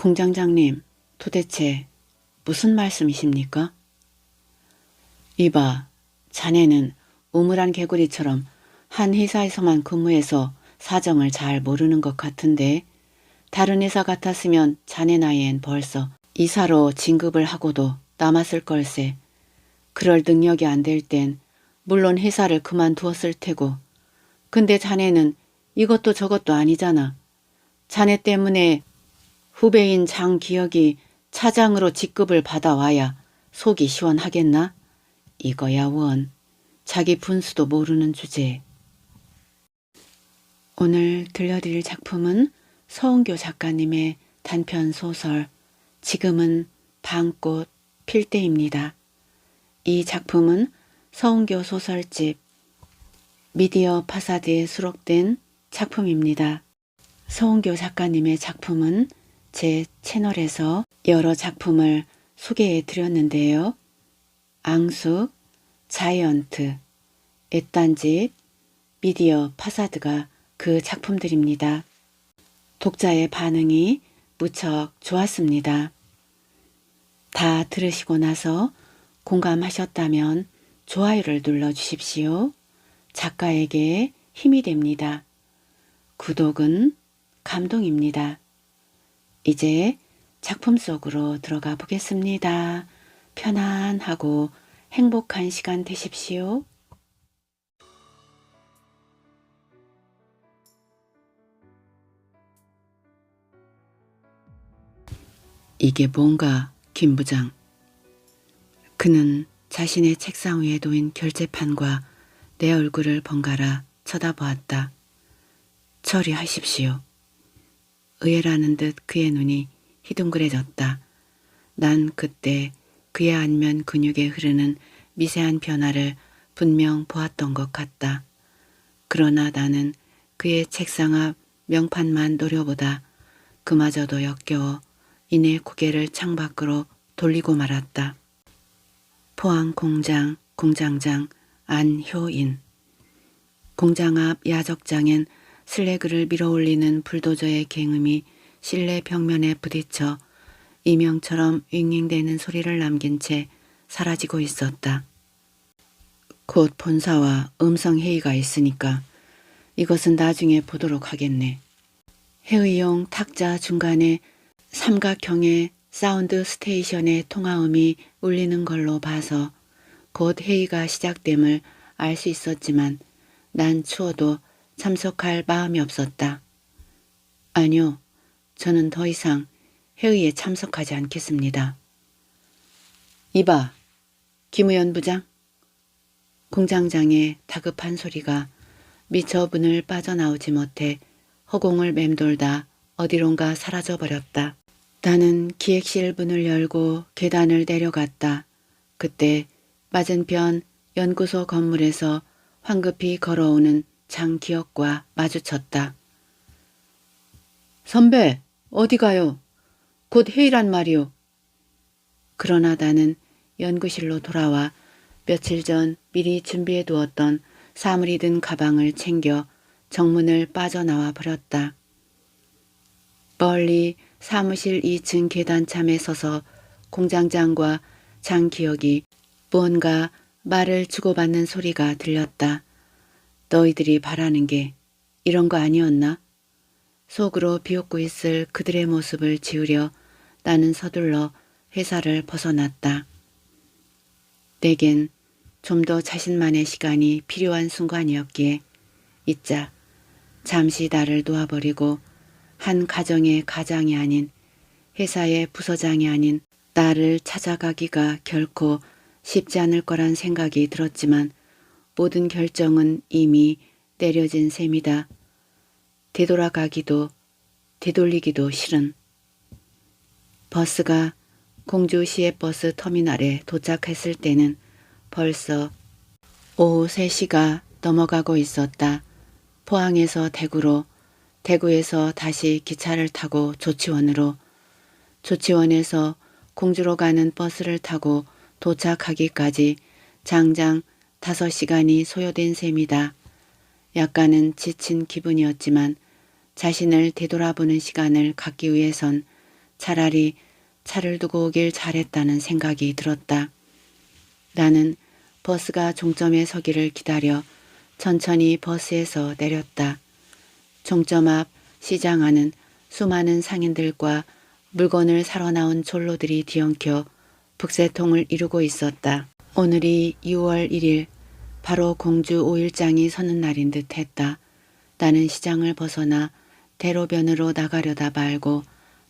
공장장님, 도대체 무슨 말씀이십니까? 이봐, 자네는 우물안 개구리처럼 한 회사에서만 근무해서 사정을 잘 모르는 것 같은데 다른 회사 같았으면 자네 나이엔 벌써 이사로 진급을 하고도 남았을 걸세. 그럴 능력이 안 될 땐 물론 회사를 그만두었을 테고. 근데 자네는 이것도 저것도 아니잖아. 자네 때문에 후배인 장기혁이 차장으로 직급을 받아와야 속이 시원하겠나? 이거야 원. 자기 분수도 모르는 주제. 오늘 들려드릴 작품은 서은교 작가님의 단편 소설 지금은 방꽃 필 때입니다. 이 작품은 서은교 소설집 미디어 파사드에 수록된 작품입니다. 서은교 작가님의 작품은 제 채널에서 여러 작품을 소개해 드렸는데요. 앙숙, 자이언트, 애딴집, 미디어 파사드가 그 작품들입니다. 독자의 반응이 무척 좋았습니다. 다 들으시고 나서 공감하셨다면 좋아요를 눌러주십시오. 작가에게 힘이 됩니다. 구독은 감동입니다. 이제 작품 속으로 들어가 보겠습니다. 편안하고 행복한 시간 되십시오. 이게 뭔가, 김 부장. 그는 자신의 책상 위에 놓인 결제판과 내 얼굴을 번갈아 쳐다보았다. 처리하십시오. 의외라는 듯 그의 눈이 희둥그레졌다. 난 그때 그의 안면 근육에 흐르는 미세한 변화를 분명 보았던 것 같다. 그러나 나는 그의 책상 앞 명판만 노려보다 그마저도 역겨워 이내 고개를 창밖으로 돌리고 말았다. 포항공장 공장장 안효인. 공장 앞 야적장엔 슬래그를 밀어올리는 불도저의 갱음이 실내 벽면에 부딪혀 이명처럼 윙윙대는 소리를 남긴 채 사라지고 있었다. 곧 본사와 음성회의가 있으니까 이것은 나중에 보도록 하겠네. 회의용 탁자 중간에 삼각형의 사운드 스테이션의 통화음이 울리는 걸로 봐서 곧 회의가 시작됨을 알 수 있었지만 난 추워도 참석할 마음이 없었다. 아니요, 저는 더 이상 회의에 참석하지 않겠습니다. 이봐, 김우연 부장. 공장장의 다급한 소리가 미처 문을 빠져나오지 못해 허공을 맴돌다 어디론가 사라져버렸다. 나는 기획실 문을 열고 계단을 내려갔다. 그때 맞은편 연구소 건물에서 황급히 걸어오는 장기혁과 마주쳤다. 선배, 어디 가요? 곧 회의란 말이오. 그러나 나는 연구실로 돌아와 며칠 전 미리 준비해 두었던 사물이 든 가방을 챙겨 정문을 빠져나와 버렸다. 멀리 사무실 2층 계단참에 서서 공장장과 장기혁이 무언가 말을 주고받는 소리가 들렸다. 너희들이 바라는 게 이런 거 아니었나? 속으로 비웃고 있을 그들의 모습을 지우려 나는 서둘러 회사를 벗어났다. 내겐 좀 더 자신만의 시간이 필요한 순간이었기에 이자 잠시 나를 놓아버리고 한 가정의 가장이 아닌 회사의 부서장이 아닌 나를 찾아가기가 결코 쉽지 않을 거란 생각이 들었지만 모든 결정은 이미 내려진 셈이다. 되돌아가기도 되돌리기도 싫은. 버스가 공주 시외버스 터미널에 도착했을 때는 벌써 오후 3시가 넘어가고 있었다. 포항에서 대구로, 대구에서 다시 기차를 타고 조치원으로, 조치원에서 공주로 가는 버스를 타고 도착하기까지 장장 5시간이 소요된 셈이다. 약간은 지친 기분이었지만 자신을 되돌아보는 시간을 갖기 위해선 차라리 차를 두고 오길 잘했다는 생각이 들었다. 나는 버스가 종점에 서기를 기다려 천천히 버스에서 내렸다. 종점 앞 시장 안은 수많은 상인들과 물건을 사러 나온 졸로들이 뒤엉켜 북새통을 이루고 있었다. 오늘이 6월 1일 바로 공주 5일장이 서는 날인 듯 했다. 나는 시장을 벗어나 대로변으로 나가려다 말고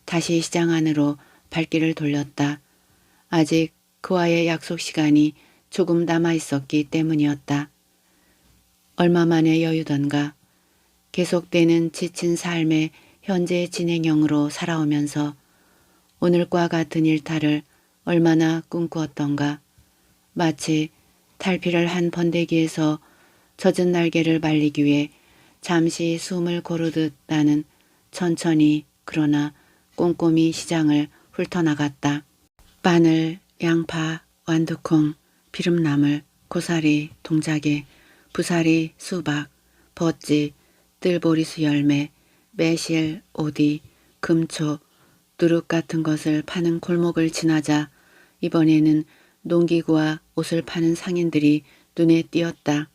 다시 시장 안으로 발길을 돌렸다. 아직 그와의 약속 시간이 조금 남아 있었기 때문이었다. 얼마 만의 여유던가. 계속되는 지친 삶의 현재 진행형으로 살아오면서 오늘과 같은 일탈을 얼마나 꿈꾸었던가. 마치 탈피를 한 번데기에서 젖은 날개를 말리기 위해 잠시 숨을 고르듯 나는 천천히 그러나 꼼꼼히 시장을 훑어나갔다. 마늘, 양파, 완두콩, 비름나물, 고사리, 동자개, 부사리, 수박, 버찌, 뜰보리수 열매, 매실, 오디, 금초, 누룩 같은 것을 파는 골목을 지나자 이번에는 농기구와 옷을 파는 상인들이 눈에 띄었다.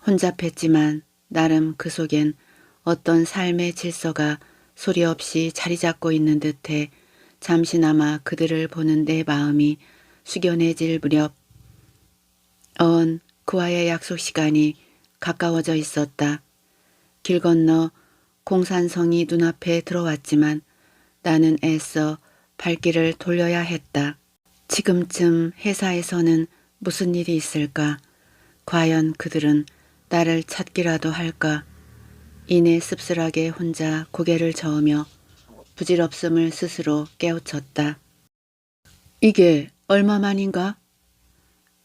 혼잡했지만 나름 그 속엔 어떤 삶의 질서가 소리 없이 자리 잡고 있는 듯해 잠시나마 그들을 보는 내 마음이 숙연해질 무렵 그와의 약속 시간이 가까워져 있었다. 길 건너 공산성이 눈앞에 들어왔지만 나는 애써 발길을 돌려야 했다. 지금쯤 회사에서는 무슨 일이 있을까? 과연 그들은 나를 찾기라도 할까? 이내 씁쓸하게 혼자 고개를 저으며 부질없음을 스스로 깨우쳤다. 이게 얼마만인가?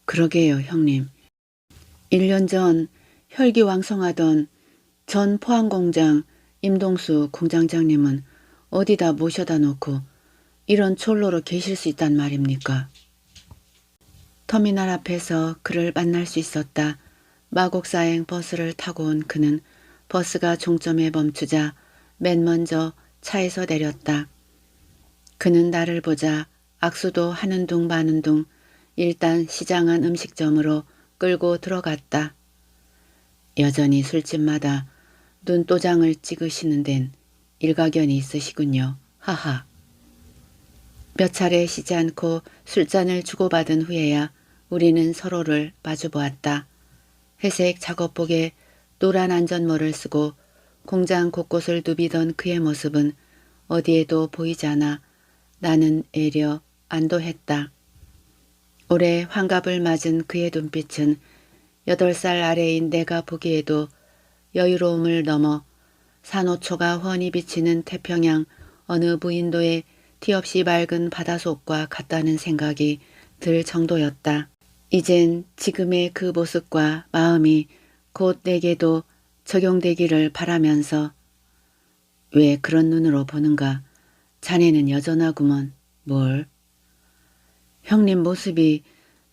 그러게요, 형님. 1년 전 혈기왕성하던 전 포항공장 임동수 공장장님은 어디다 모셔다 놓고 이런 촐로로 계실 수 있단 말입니까? 터미널 앞에서 그를 만날 수 있었다. 마곡사행 버스를 타고 온 그는 버스가 종점에 멈추자 맨 먼저 차에서 내렸다. 그는 나를 보자 악수도 하는 둥 마는 둥 일단 시장 안 음식점으로 끌고 들어갔다. 여전히 술집마다 눈도장을 찍으시는 데는 일가견이 있으시군요. 하하. 몇 차례 쉬지 않고 술잔을 주고받은 후에야 우리는 서로를 마주보았다. 회색 작업복에 노란 안전모를 쓰고 공장 곳곳을 누비던 그의 모습은 어디에도 보이지 않아 나는 애려 안도했다. 올해 환갑을 맞은 그의 눈빛은 8살 아래인 내가 보기에도 여유로움을 넘어 산호초가 훤히 비치는 태평양 어느 무인도의 티없이 맑은 바다속과 같다는 생각이 들 정도였다. 이젠 지금의 그 모습과 마음이 곧 내게도 적용되기를 바라면서 왜 그런 눈으로 보는가? 자네는 여전하구먼. 뭘? 형님 모습이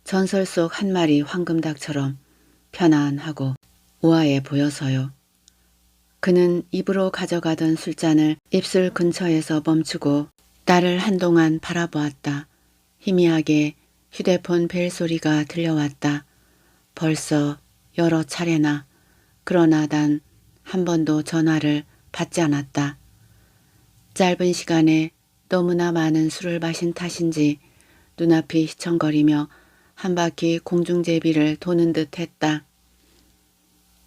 전설 속 한 마리 황금닭처럼 편안하고 우아해 보여서요. 그는 입으로 가져가던 술잔을 입술 근처에서 멈추고 나를 한동안 바라보았다. 희미하게 휴대폰 벨 소리가 들려왔다. 벌써 여러 차례나. 그러나 난 한 번도 전화를 받지 않았다. 짧은 시간에 너무나 많은 술을 마신 탓인지 눈앞이 휘청거리며 한 바퀴 공중제비를 도는 듯 했다.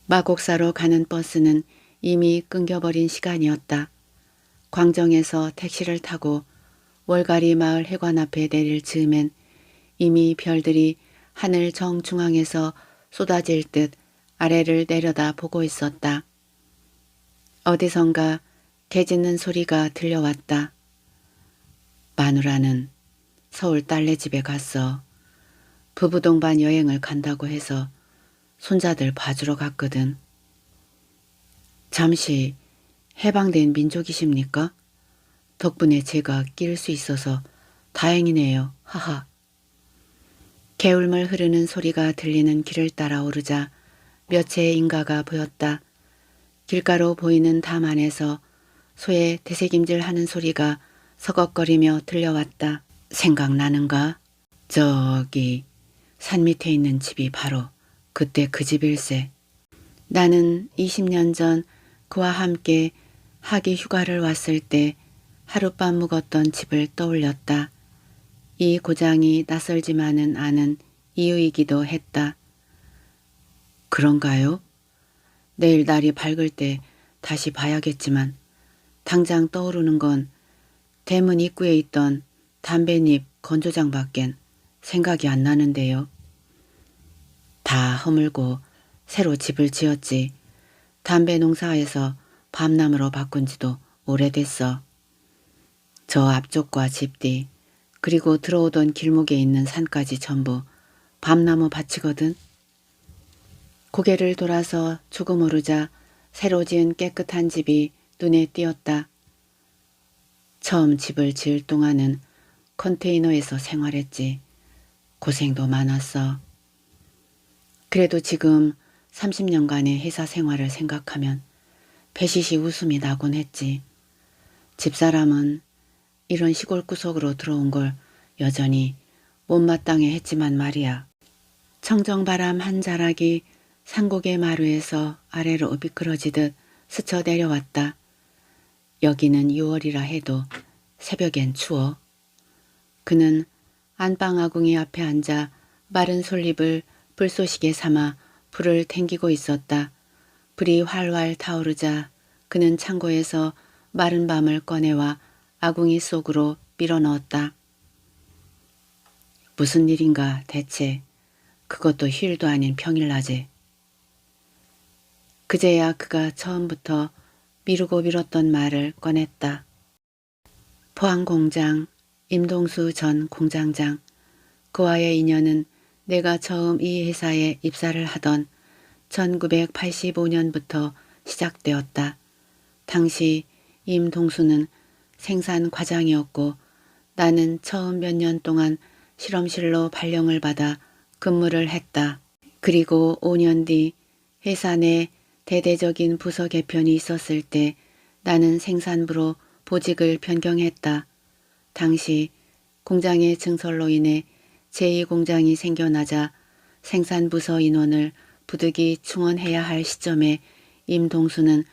마곡사로 가는 버스는 이미 끊겨버린 시간이었다. 광정에서 택시를 타고 월가리 마을 해관 앞에 내릴 즈음엔 이미 별들이 하늘 정중앙에서 쏟아질 듯 아래를 내려다 보고 있었다. 어디선가 개 짖는 소리가 들려왔다. 마누라는 서울 딸네 집에 갔어. 부부 동반 여행을 간다고 해서 손자들 봐주러 갔거든. 잠시 해방된 민족이십니까? 덕분에 제가 낄 수 있어서 다행이네요. 하하. 개울물 흐르는 소리가 들리는 길을 따라 오르자 몇 채의 인가가 보였다. 길가로 보이는 담 안에서 소의 되새김질하는 소리가 서걱거리며 들려왔다. 생각나는가? 저기 산 밑에 있는 집이 바로 그때 그 집일세. 나는 20년 전 그와 함께 하기 휴가를 왔을 때 하룻밤 묵었던 집을 떠올렸다. 이 고장이 낯설지만은 않은 이유이기도 했다. 그런가요? 내일 날이 밝을 때 다시 봐야겠지만 당장 떠오르는 건 대문 입구에 있던 담뱃잎 건조장밖엔 생각이 안 나는데요. 다 허물고 새로 집을 지었지. 담배 농사에서 밤나무로 바꾼 지도 오래됐어. 저 앞쪽과 집 뒤, 그리고 들어오던 길목에 있는 산까지 전부 밤나무 밭이거든. 고개를 돌아서 조금 오르자 새로 지은 깨끗한 집이 눈에 띄었다. 처음 집을 지을 동안은 컨테이너에서 생활했지. 고생도 많았어. 그래도 지금 30년간의 회사 생활을 생각하면 배시시 웃음이 나곤 했지. 집사람은 이런 시골 구석으로 들어온 걸 여전히 못마땅해 했지만 말이야. 청정바람 한 자락이 산곡의 마루에서 아래로 미끄러지듯 스쳐 내려왔다. 여기는 6월이라 해도 새벽엔 추워. 그는 안방 아궁이 앞에 앉아 마른 솔잎을 불쏘시개 삼아 불을 탱기고 있었다. 불이 활활 타오르자 그는 창고에서 마른 밤을 꺼내와 아궁이 속으로 밀어넣었다. 무슨 일인가 대체. 그것도 휴일도 아닌 평일낮에. 그제야 그가 처음부터 미루고 미뤘던 말을 꺼냈다. 포항공장, 임동수 전 공장장. 그와의 인연은 내가 처음 이 회사에 입사를 하던 1985년부터 시작되었다. 당시 임동수는 생산 과장이었고 나는 처음 몇 년 동안 실험실로 발령을 받아 근무를 했다. 그리고 5년 뒤 회사 내 대대적인 부서 개편이 있었을 때 나는 생산부로 보직을 변경했다. 당시 공장의 증설로 인해 제2공장이 생겨나자 생산부서 인원을 부득이 충원해야 할 시점에 임동수는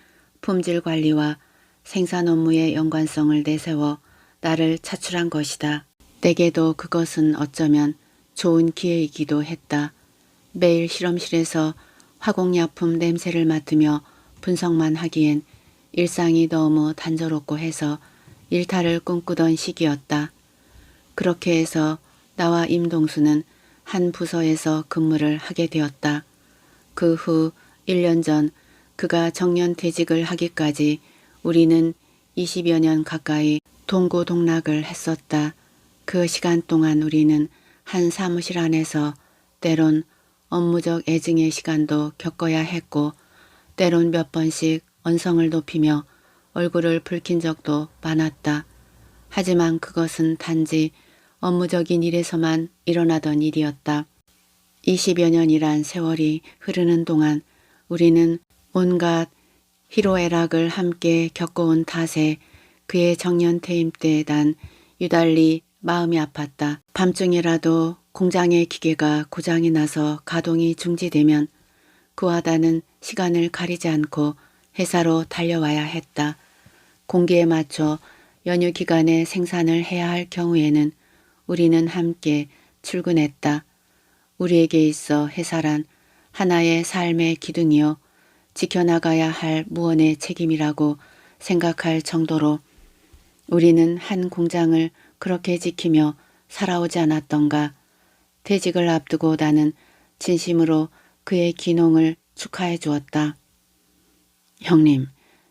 품질 관리와 생산 업무의 연관성을 내세워 나를 차출한 것이다. 내게도 그것은 어쩌면 좋은 기회이기도 했다. 매일 실험실에서 화공약품 냄새를 맡으며 분석만 하기엔 일상이 너무 단조롭고 해서 일탈을 꿈꾸던 시기였다. 그렇게 해서 나와 임동수는 한 부서에서 근무를 하게 되었다. 그 후 1년 전 그가 정년퇴직을 하기까지 우리는 20여 년 가까이 동고동락을 했었다. 그 시간 동안 우리는 한 사무실 안에서 때론 업무적 애증의 시간도 겪어야 했고 때론 몇 번씩 언성을 높이며 얼굴을 붉힌 적도 많았다. 하지만 그것은 단지 업무적인 일에서만 일어나던 일이었다. 20여 년이란 세월이 흐르는 동안 우리는 온갖 희로애락을 함께 겪어온 탓에 그의 정년퇴임 때 난 유달리 마음이 아팠다. 밤중이라도 공장의 기계가 고장이 나서 가동이 중지되면 그와 나는 시간을 가리지 않고 회사로 달려와야 했다. 공기에 맞춰 연휴 기간에 생산을 해야 할 경우에는 우리는 함께 출근했다. 우리에게 있어 회사란 하나의 삶의 기둥이요 지켜나가야 할 무언의 책임이라고 생각할 정도로 우리는 한 공장을 그렇게 지키며 살아오지 않았던가. 퇴직을 앞두고 나는 진심으로 그의 기농을 축하해 주었다. 형님,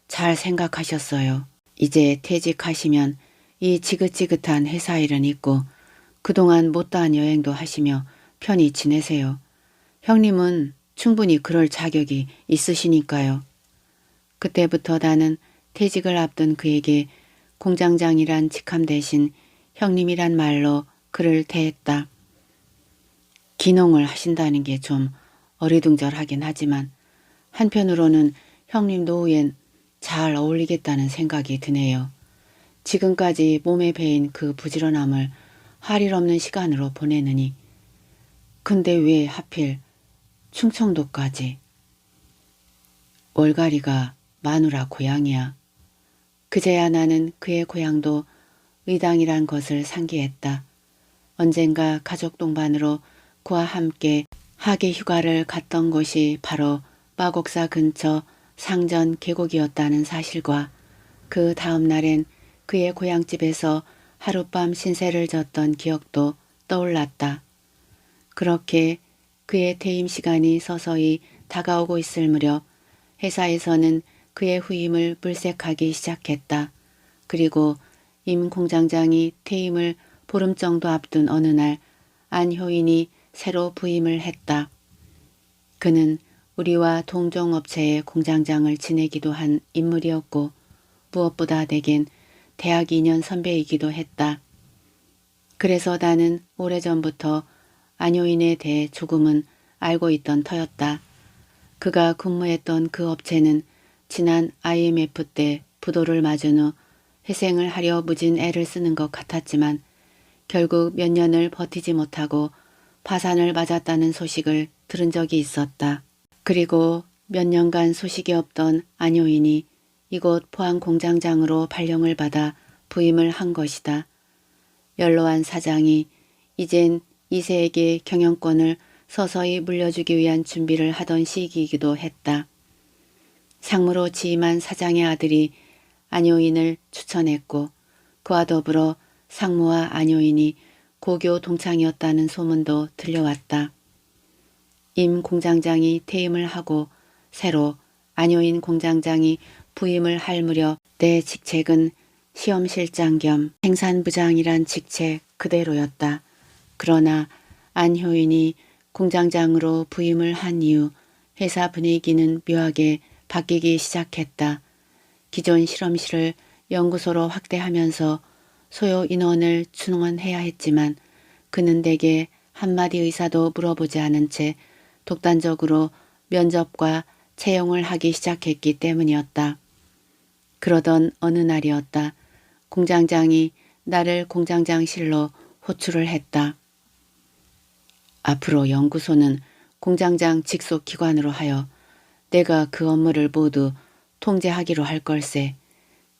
잘 생각하셨어요. 이제 퇴직하시면 이 지긋지긋한 회사 일은 있고 그동안 못다한 여행도 하시며 편히 지내세요. 형님은 충분히 그럴 자격이 있으시니까요. 그때부터 나는 퇴직을 앞둔 그에게 공장장이란 직함 대신 형님이란 말로 그를 대했다. 기농을 하신다는 게 좀 어리둥절하긴 하지만 한편으로는 형님 노후엔 잘 어울리겠다는 생각이 드네요. 지금까지 몸에 배인 그 부지런함을 할 일 없는 시간으로 보내느니 근데 왜 하필 충청도까지? 월가리가 마누라 고향이야. 그제야 나는 그의 고향도 의당이란 것을 상기했다. 언젠가 가족 동반으로 그와 함께 하계 휴가를 갔던 곳이 바로 마곡사 근처 상전 계곡이었다는 사실과 그 다음 날엔 그의 고향집에서 하룻밤 신세를 졌던 기억도 떠올랐다. 그렇게 그의 퇴임 시간이 서서히 다가오고 있을 무렵 회사에서는 그의 후임을 물색하기 시작했다. 그리고 임 공장장이 퇴임을 보름 정도 앞둔 어느 날 안효인이 새로 부임을 했다. 그는 우리와 동종업체의 공장장을 지내기도 한 인물이었고 무엇보다 내겐 대학 2년 선배이기도 했다. 그래서 나는 오래전부터 안효인에 대해 조금은 알고 있던 터였다. 그가 근무했던 그 업체는 지난 IMF 때 부도를 맞은 후 회생을 하려 무진 애를 쓰는 것 같았지만 결국 몇 년을 버티지 못하고 파산을 맞았다는 소식을 들은 적이 있었다. 그리고 몇 년간 소식이 없던 안효인이 이곳 포항공장장으로 발령을 받아 부임을 한 것이다. 연로한 사장이 이젠 2세에게 경영권을 서서히 물려주기 위한 준비를 하던 시기이기도 했다. 상무로 취임한 사장의 아들이 안효인을 추천했고 그와 더불어 상무와 안효인이 고교 동창이었다는 소문도 들려왔다. 임 공장장이 퇴임을 하고 새로 안효인 공장장이 부임을 할 무렵 내 직책은 시험실장 겸 생산부장이란 직책 그대로였다. 그러나 안효인이 공장장으로 부임을 한 이후 회사 분위기는 묘하게 바뀌기 시작했다. 기존 실험실을 연구소로 확대하면서 소요 인원을 충원해야 했지만 그는 대개 한마디 의사도 물어보지 않은 채 독단적으로 면접과 채용을 하기 시작했기 때문이었다. 그러던 어느 날이었다. 공장장이 나를 공장장실로 호출을 했다. 앞으로 연구소는 공장장 직속 기관으로 하여 내가 그 업무를 모두 통제하기로 할 걸세.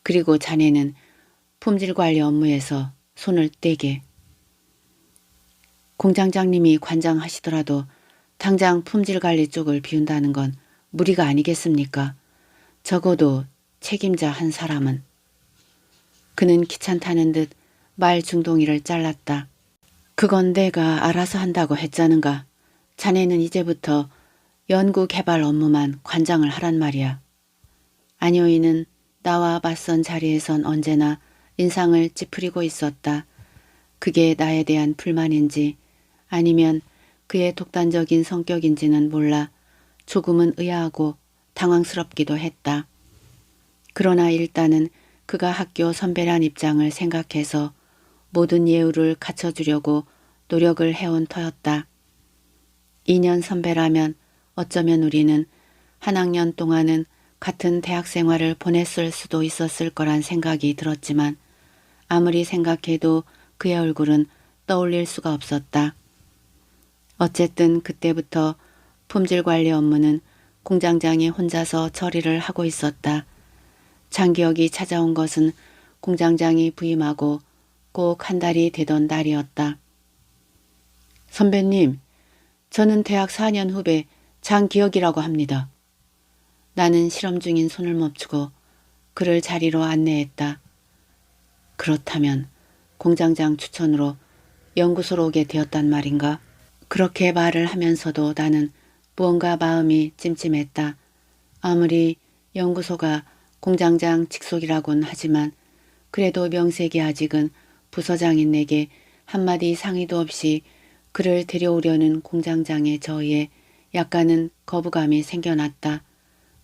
그리고 자네는 품질관리 업무에서 손을 떼게. 공장장님이 관장하시더라도 당장 품질관리 쪽을 비운다는 건 무리가 아니겠습니까? 적어도 책임자 한 사람은. 그는 귀찮다는 듯 말 중동이를 잘랐다. 그건 내가 알아서 한다고 했자는가. 자네는 이제부터 연구개발 업무만 관장을 하란 말이야. 안효인은 나와 맞선 자리에선 언제나 인상을 찌푸리고 있었다. 그게 나에 대한 불만인지 아니면 그의 독단적인 성격인지는 몰라 조금은 의아하고 당황스럽기도 했다. 그러나 일단은 그가 학교 선배란 입장을 생각해서 모든 예우를 갖춰주려고 노력을 해온 터였다. 2년 선배라면 어쩌면 우리는 한 학년 동안은 같은 대학 생활을 보냈을 수도 있었을 거란 생각이 들었지만 아무리 생각해도 그의 얼굴은 떠올릴 수가 없었다. 어쨌든 그때부터 품질관리 업무는 공장장이 혼자서 처리를 하고 있었다. 장기혁이 찾아온 것은 공장장이 부임하고 꼭 한 달이 되던 날이었다. 선배님, 저는 대학 4년 후배 장기혁이라고 합니다. 나는 실험 중인 손을 멈추고 그를 자리로 안내했다. 그렇다면 공장장 추천으로 연구소로 오게 되었단 말인가? 그렇게 말을 하면서도 나는 무언가 마음이 찜찜했다. 아무리 연구소가 공장장 직속이라곤 하지만 그래도 명색이 아직은 부서장인 내게 한마디 상의도 없이 그를 데려오려는 공장장의 저의에 약간은 거부감이 생겨났다.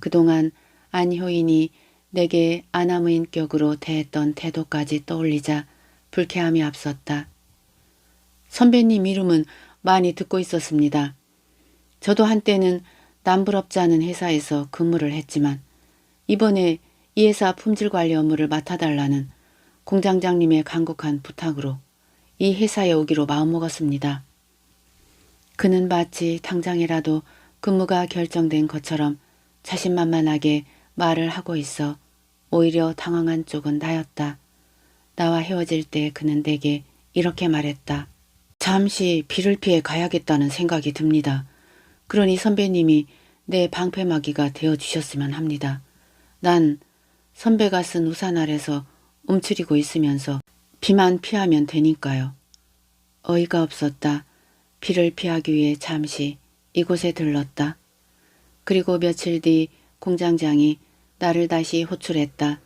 그동안 안효인이 내게 아나무인격으로 대했던 태도까지 떠올리자 불쾌함이 앞섰다. 선배님 이름은 많이 듣고 있었습니다. 저도 한때는 남부럽지 않은 회사에서 근무를 했지만 이번에 이 회사 품질관리 업무를 맡아달라는 공장장님의 간곡한 부탁으로 이 회사에 오기로 마음먹었습니다. 그는 마치 당장이라도 근무가 결정된 것처럼 자신만만하게 말을 하고 있어 오히려 당황한 쪽은 나였다. 나와 헤어질 때 그는 내게 이렇게 말했다. 잠시 비를 피해 가야겠다는 생각이 듭니다. 그러니 선배님이 내 방패막이가 되어주셨으면 합니다. 난 선배가 쓴 우산 아래서 움츠리고 있으면서 비만 피하면 되니까요. 어이가 없었다. 비를 피하기 위해 잠시 이곳에 들렀다. 그리고 며칠 뒤 공장장이 나를 다시 호출했다.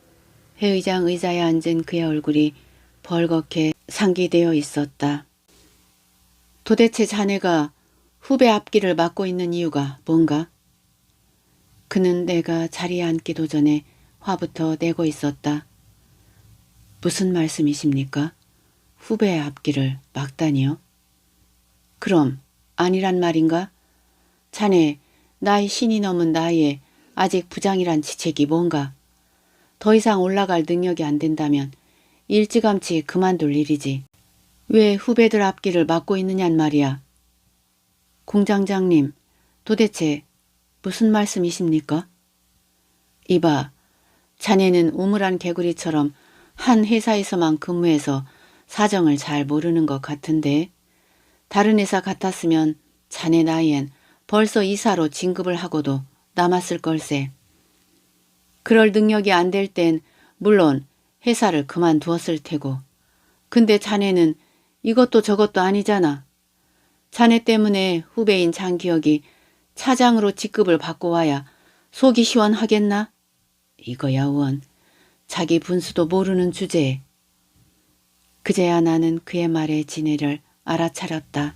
회의장 의자에 앉은 그의 얼굴이 벌겋게 상기되어 있었다. 도대체 자네가 후배 앞길을 막고 있는 이유가 뭔가? 그는 내가 자리에 앉기도 전에 화부터 내고 있었다. 무슨 말씀이십니까? 후배의 앞길을 막다니요? 그럼 아니란 말인가? 자네 나이 신이 넘은 나이에 아직 부장이란 지책이 뭔가? 더 이상 올라갈 능력이 안 된다면 일찌감치 그만둘 일이지. 왜 후배들 앞길을 막고 있느냔 말이야. 공장장님, 도대체 무슨 말씀이십니까? 이봐, 자네는 우물안 개구리처럼 한 회사에서만 근무해서 사정을 잘 모르는 것 같은데 다른 회사 같았으면 자네 나이엔 벌써 이사로 진급을 하고도 남았을 걸세. 그럴 능력이 안 될 땐 물론 회사를 그만두었을 테고. 근데 자네는 이것도 저것도 아니잖아. 자네 때문에 후배인 장기혁이 차장으로 직급을 받고 와야 속이 시원하겠나? 이거야 원. 자기 분수도 모르는 주제에. 그제야 나는 그의 말의 진해를 알아차렸다.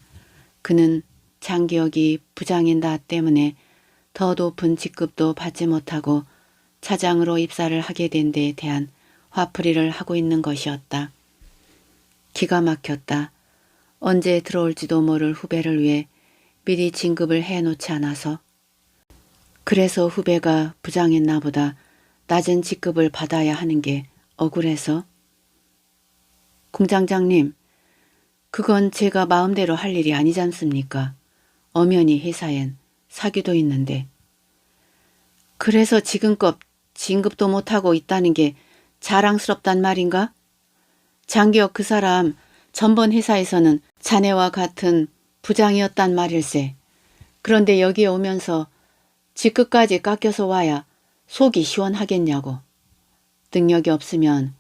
그는 장기혁이 부장인 나 때문에 더 높은 직급도 받지 못하고 차장으로 입사를 하게 된 데에 대한 화풀이를 하고 있는 것이었다. 기가 막혔다. 언제 들어올지도 모를 후배를 위해 미리 진급을 해놓지 않아서. 그래서 후배가 부장인 나보다 낮은 직급을 받아야 하는 게 억울해서. 공장장님, 그건 제가 마음대로 할 일이 아니지 않습니까? 엄연히 회사엔 사기도 있는데. 그래서 지금껏 진급도 못하고 있다는 게 자랑스럽단 말인가? 장기혁 그 사람 전번 회사에서는 자네와 같은 부장이었단 말일세. 그런데 여기에 오면서 직급까지 깎여서 와야 속이 시원하겠냐고. 능력이 없으면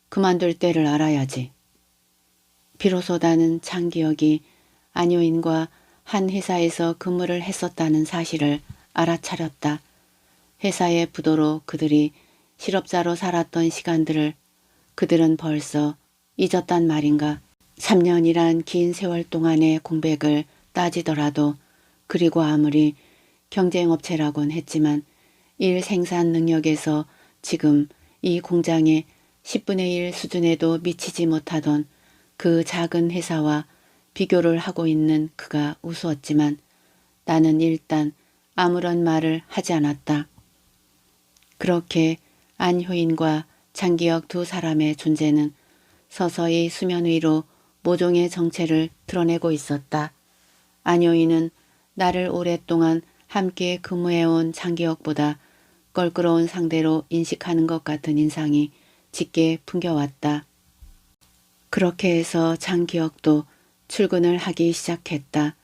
그만둘 때를 알아야지. 비로소 나는 장기혁이 안효인과 한 회사에서 근무를 했었다는 사실을 알아차렸다. 회사의 부도로 그들이 실업자로 살았던 시간들을 그들은 벌써 잊었단 말인가. 3년이란 긴 세월 동안의 공백을 따지더라도 그리고 아무리 경쟁업체라곤 했지만 일 생산 능력에서 지금 이 공장의 10분의 1 수준에도 미치지 못하던 그 작은 회사와 비교를 하고 있는 그가 우스웠지만 나는 일단 아무런 말을 하지 않았다. 그렇게 안효인과 장기혁 두 사람의 존재는 서서히 수면 위로 모종의 정체를 드러내고 있었다. 안효인은 나를 오랫동안 함께 근무해온 장기혁보다 껄끄러운 상대로 인식하는 것 같은 인상이 짙게 풍겨왔다. 그렇게 해서 장기혁도 출근을 하기 시작했다.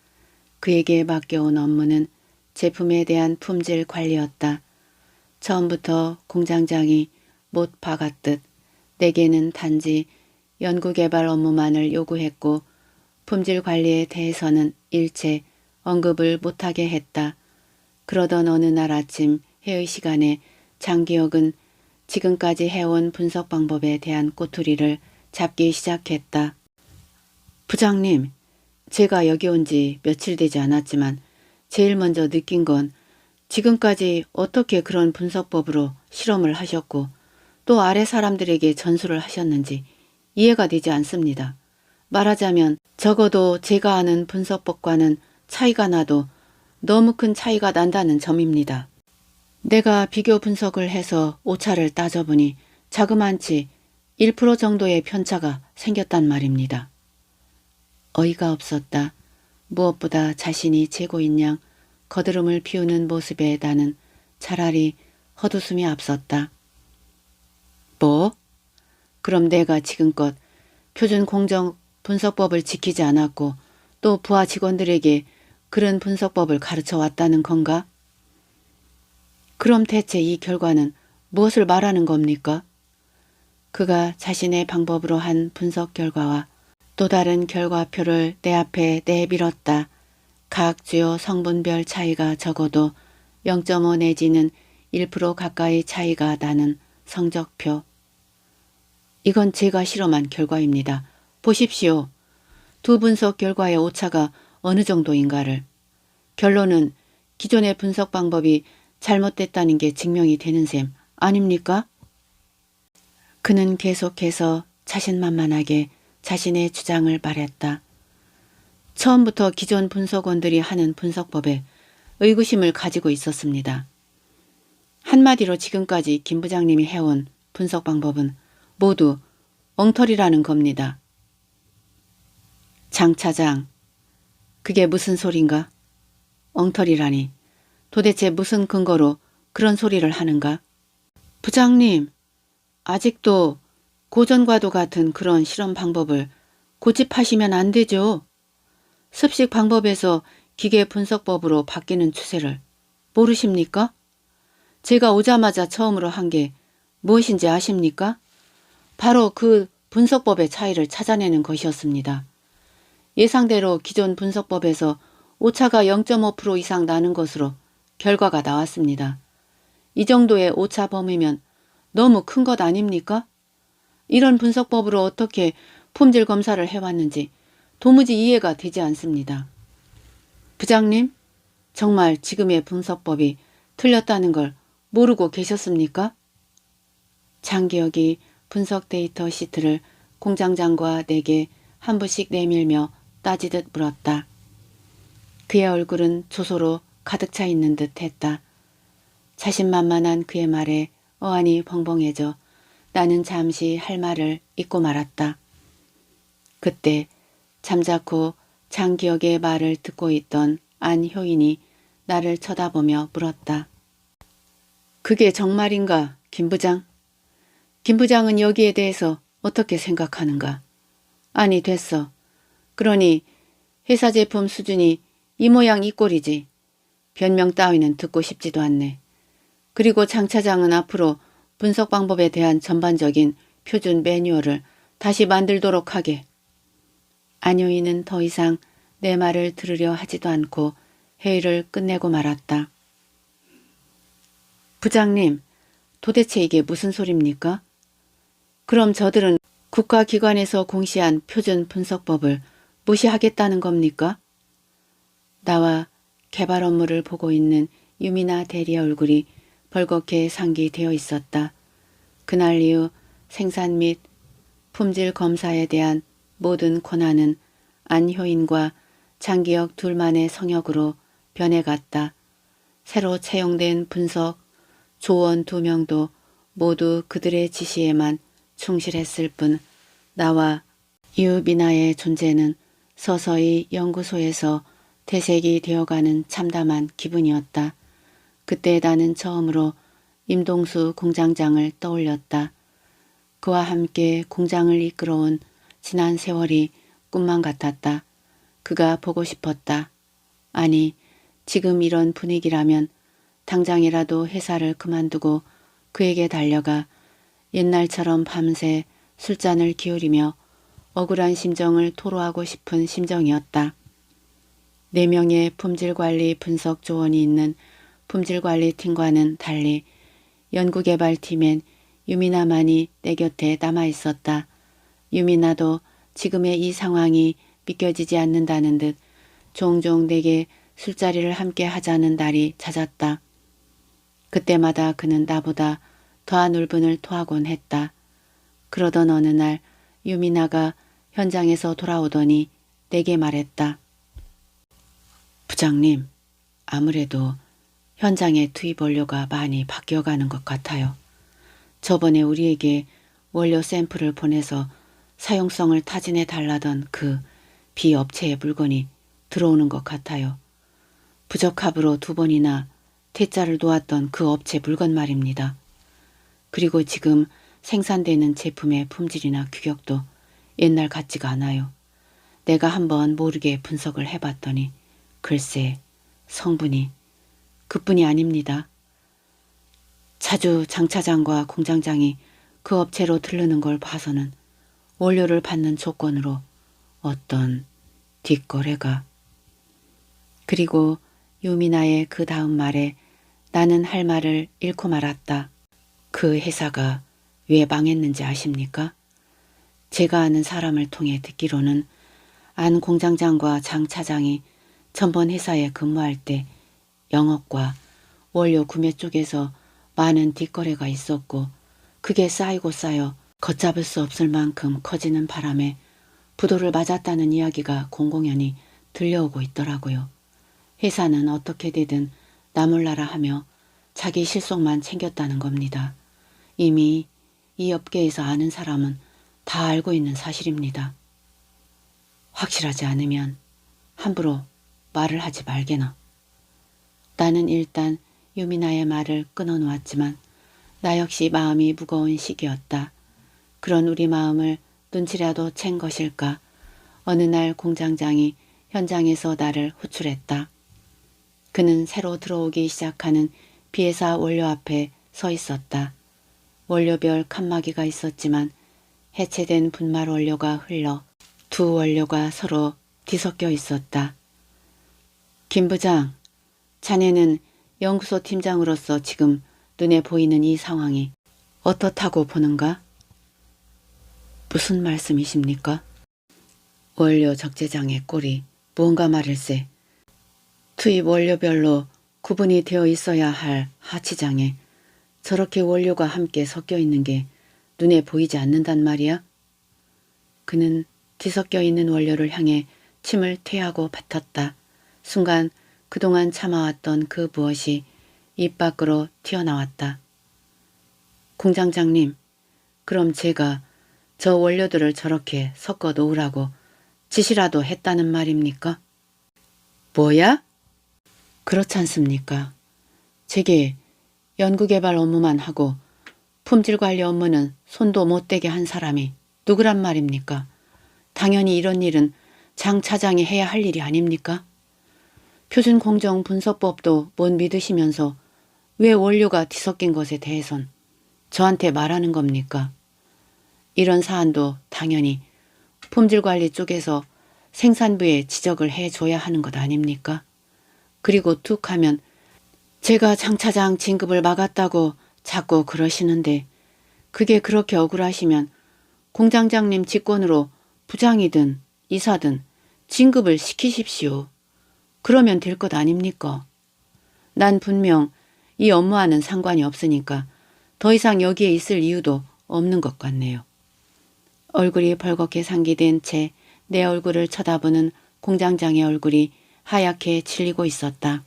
그에게 맡겨온 업무는 제품에 대한 품질 관리였다. 처음부터 공장장이 못 박았듯 내게는 단지 연구개발 업무만을 요구했고 품질 관리에 대해서는 일체 언급을 못하게 했다. 그러던 어느 날 아침 회의 시간에 장기혁은 지금까지 해온 분석 방법에 대한 꼬투리를 잡기 시작했다. 부장님, 제가 여기 온 지 며칠 되지 않았지만 제일 먼저 느낀 건 지금까지 어떻게 그런 분석법으로 실험을 하셨고 또 아래 사람들에게 전수를 하셨는지 이해가 되지 않습니다. 말하자면 적어도 제가 아는 분석법과는 차이가 나도 너무 큰 차이가 난다는 점입니다. 내가 비교 분석을 해서 오차를 따져보니 자그만치 1% 정도의 편차가 생겼단 말입니다. 어이가 없었다. 무엇보다 자신이 재고인 양 거드름을 피우는 모습에 나는 차라리 헛웃음이 앞섰다. 뭐? 그럼 내가 지금껏 표준 공정 분석법을 지키지 않았고 또 부하 직원들에게 그런 분석법을 가르쳐 왔다는 건가? 그럼 대체 이 결과는 무엇을 말하는 겁니까? 그가 자신의 방법으로 한 분석 결과와 또 다른 결과표를 내 앞에 내밀었다. 각 주요 성분별 차이가 적어도 0.5 내지는 1% 가까이 차이가 나는 성적표. 이건 제가 실험한 결과입니다. 보십시오. 두 분석 결과의 오차가 어느 정도인가를. 결론은 기존의 분석 방법이 잘못됐다는 게 증명이 되는 셈 아닙니까? 그는 계속해서 자신만만하게 자신의 주장을 말했다. 처음부터 기존 분석원들이 하는 분석법에 의구심을 가지고 있었습니다. 한마디로 지금까지 김 부장님이 해온 분석 방법은 모두 엉터리라는 겁니다. 장 차장, 그게 무슨 소린가? 엉터리라니 도대체 무슨 근거로 그런 소리를 하는가? 부장님, 아직도 고전과도 같은 그런 실험 방법을 고집하시면 안 되죠. 습식 방법에서 기계 분석법으로 바뀌는 추세를 모르십니까? 제가 오자마자 처음으로 한 게 무엇인지 아십니까? 바로 그 분석법의 차이를 찾아내는 것이었습니다. 예상대로 기존 분석법에서 오차가 0.5% 이상 나는 것으로 결과가 나왔습니다. 이 정도의 오차 범위면 너무 큰 것 아닙니까? 이런 분석법으로 어떻게 품질 검사를 해왔는지 도무지 이해가 되지 않습니다. 부장님, 정말 지금의 분석법이 틀렸다는 걸 모르고 계셨습니까? 장기혁이 분석 데이터 시트를 공장장과 내게 한 부씩 내밀며 따지듯 물었다. 그의 얼굴은 조소로 가득 차 있는 듯 했다. 자신만만한 그의 말에 어안이 벙벙해져 나는 잠시 할 말을 잊고 말았다. 그때 잠자코 장기혁의 말을 듣고 있던 안효인이 나를 쳐다보며 물었다. 그게 정말인가, 김 부장? 김 부장은 여기에 대해서 어떻게 생각하는가? 아니, 됐어. 그러니 회사 제품 수준이 이 모양 이 꼴이지. 변명 따위는 듣고 싶지도 않네. 그리고 장 차장은 앞으로 분석 방법에 대한 전반적인 표준 매뉴얼을 다시 만들도록 하게. 안효인은 더 이상 내 말을 들으려 하지도 않고 회의를 끝내고 말았다. 부장님, 도대체 이게 무슨 소립니까? 그럼 저들은 국가기관에서 공시한 표준 분석법을 무시하겠다는 겁니까? 나와 개발 업무를 보고 있는 유미나 대리의 얼굴이 벌겋게 상기되어 있었다. 그날 이후 생산 및 품질 검사에 대한 모든 권한은 안효인과 장기혁 둘만의 성역으로 변해갔다. 새로 채용된 분석 조원 2명도 모두 그들의 지시에만 충실했을 뿐 나와 유미나의 존재는 서서히 연구소에서 퇴색이 되어가는 참담한 기분이었다. 그때 나는 처음으로 임동수 공장장을 떠올렸다. 그와 함께 공장을 이끌어온 지난 세월이 꿈만 같았다. 그가 보고 싶었다. 아니, 지금 이런 분위기라면 당장이라도 회사를 그만두고 그에게 달려가 옛날처럼 밤새 술잔을 기울이며 억울한 심정을 토로하고 싶은 심정이었다. 4명의 품질관리 분석 조원이 있는 품질관리팀과는 달리 연구개발팀엔 유미나만이 내 곁에 남아있었다. 유미나도 지금의 이 상황이 믿겨지지 않는다는 듯 종종 내게 술자리를 함께 하자는 날이 잦았다. 그때마다 그는 나보다 더한 울분을 토하곤 했다. 그러던 어느 날 유미나가 현장에서 돌아오더니 내게 말했다. 부장님, 아무래도 현장의 투입 원료가 많이 바뀌어가는 것 같아요. 저번에 우리에게 원료 샘플을 보내서 사용성을 타진해 달라던 그 비업체의 물건이 들어오는 것 같아요. 부적합으로 2번이나 퇴짜를 놓았던 그 업체 물건 말입니다. 그리고 지금 생산되는 제품의 품질이나 규격도 옛날 같지가 않아요. 내가 한번 모르게 분석을 해봤더니 글쎄 성분이 그뿐이 아닙니다. 자주 장 차장과 공장장이 그 업체로 들르는 걸 봐서는 원료를 받는 조건으로 어떤 뒷거래가. 그리고 유미나의 그 다음 말에 나는 할 말을 잃고 말았다. 그 회사가 왜 망했는지 아십니까? 제가 아는 사람을 통해 듣기로는 안 공장장과 장 차장이 전번 회사에 근무할 때 영업과 원료 구매 쪽에서 많은 뒷거래가 있었고 그게 쌓이고 쌓여 걷잡을 수 없을 만큼 커지는 바람에 부도를 맞았다는 이야기가 공공연히 들려오고 있더라고요. 회사는 어떻게 되든 나몰라라 하며 자기 실속만 챙겼다는 겁니다. 이미 이 업계에서 아는 사람은 다 알고 있는 사실입니다. 확실하지 않으면 함부로 말을 하지 말게나. 나는 일단 유미나의 말을 끊어놓았지만 나 역시 마음이 무거운 시기였다. 그런 우리 마음을 눈치라도 챈 것일까. 어느 날 공장장이 현장에서 나를 호출했다. 그는 새로 들어오기 시작하는 비회사 원료 앞에 서 있었다. 원료별 칸막이가 있었지만 해체된 분말 원료가 흘러 2 원료가 서로 뒤섞여 있었다. 김 부장, 자네는 연구소 팀장으로서 지금 눈에 보이는 이 상황이 어떻다고 보는가? 무슨 말씀이십니까? 원료 적재장의 꼴이 무언가 말일세. 투입 원료별로 구분이 되어 있어야 할 하치장에 저렇게 원료가 함께 섞여 있는 게 눈에 보이지 않는단 말이야? 그는 뒤섞여 있는 원료를 향해 침을 퇴하고 뱉었다. 순간 그동안 참아왔던 그 무엇이 입 밖으로 튀어나왔다. 공장장님, 그럼 제가 저 원료들을 저렇게 섞어 놓으라고 지시라도 했다는 말입니까? 뭐야? 그렇지 않습니까? 제게 연구개발 업무만 하고 품질관리 업무는 손도 못 대게 한 사람이 누구란 말입니까? 당연히 이런 일은 장 차장이 해야 할 일이 아닙니까? 표준공정분석법도 못 믿으시면서 왜 원료가 뒤섞인 것에 대해선 저한테 말하는 겁니까? 이런 사안도 당연히 품질관리 쪽에서 생산부에 지적을 해줘야 하는 것 아닙니까? 그리고 툭 하면 제가 장 차장 진급을 막았다고 자꾸 그러시는데 그게 그렇게 억울하시면 공장장님 직권으로 부장이든 이사든 진급을 시키십시오. 그러면 될 것 아닙니까? 난 분명 이 업무와는 상관이 없으니까 더 이상 여기에 있을 이유도 없는 것 같네요. 얼굴이 벌겋게 상기된 채 내 얼굴을 쳐다보는 공장장의 얼굴이 하얗게 질리고 있었다.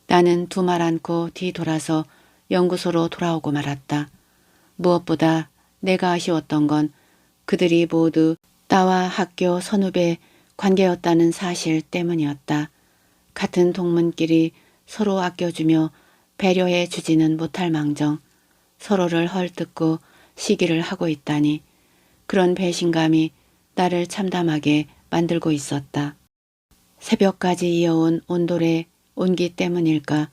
나는 두 말 않고 뒤돌아서 연구소로 돌아오고 말았다. 무엇보다 내가 아쉬웠던 건 그들이 모두 나와 학교 선후배 관계였다는 사실 때문이었다. 같은 동문끼리 서로 아껴주며 배려해 주지는 못할 망정 서로를 헐뜯고 시기를 하고 있다니 그런 배신감이 나를 참담하게 만들고 있었다. 새벽까지 이어온 온돌의 온기 때문일까